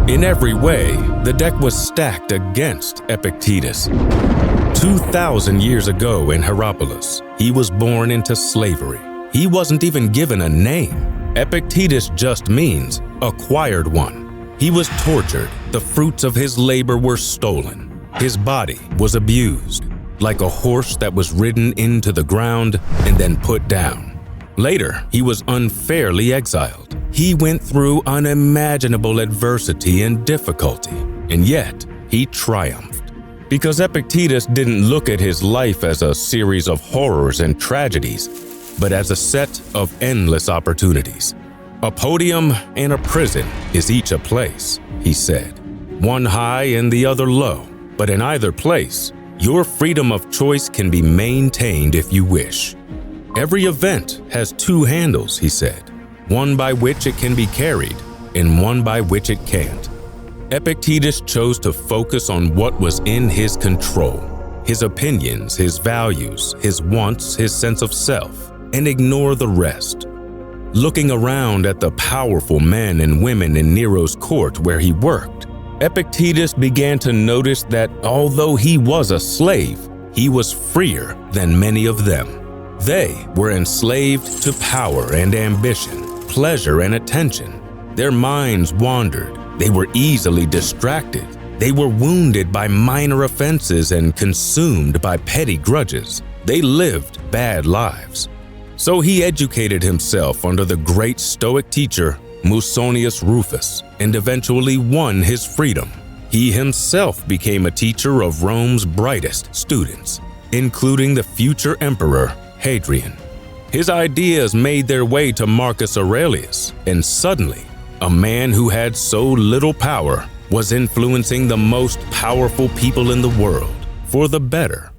In every way, the deck was stacked against Epictetus. 2,000 years ago in Hierapolis, he was born into slavery. He wasn't even given a name. Epictetus just means acquired one. He was tortured. The fruits of his labor were stolen. His body was abused, like a horse that was ridden into the ground and then put down. Later, he was unfairly exiled. He went through unimaginable adversity and difficulty, and yet he triumphed. Because Epictetus didn't look at his life as a series of horrors and tragedies, but as a set of endless opportunities. A podium and a prison is each a place, he said, one high and the other low, but in either place, your freedom of choice can be maintained if you wish. Every event has two handles, he said, one by which it can be carried and one by which it can't. Epictetus chose to focus on what was in his control, his opinions, his values, his wants, his sense of self, and ignore the rest. Looking around at the powerful men and women in Nero's court where he worked, Epictetus began to notice that although he was a slave, he was freer than many of them. They were enslaved to power and ambition, pleasure and attention. Their minds wandered. They were easily distracted. They were wounded by minor offenses and consumed by petty grudges. They lived bad lives. So he educated himself under the great Stoic teacher Musonius Rufus and eventually won his freedom. He himself became a teacher of Rome's brightest students, including the future emperor Hadrian. His ideas made their way to Marcus Aurelius, and suddenly, a man who had so little power was influencing the most powerful people in the world for the better.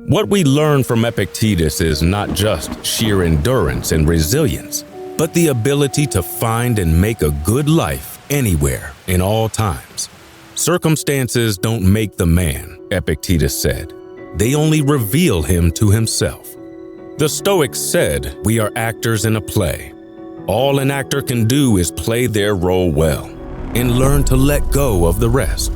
What we learn from Epictetus is not just sheer endurance and resilience, but the ability to find and make a good life anywhere, in all times. Circumstances don't make the man, Epictetus said. They only reveal him to himself. The Stoics said we are actors in a play. All an actor can do is play their role well and learn to let go of the rest.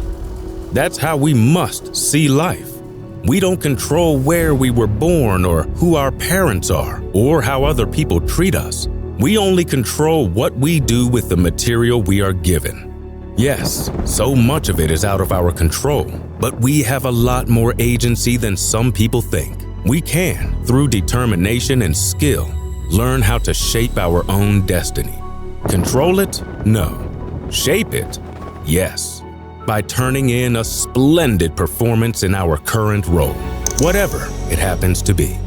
That's how we must see life. We don't control where we were born or who our parents are or how other people treat us. We only control what we do with the material we are given. Yes, so much of it is out of our control, but we have a lot more agency than some people think. We can, through determination and skill, learn how to shape our own destiny. Control it? No. Shape it? Yes. By turning in a splendid performance in our current role, whatever it happens to be.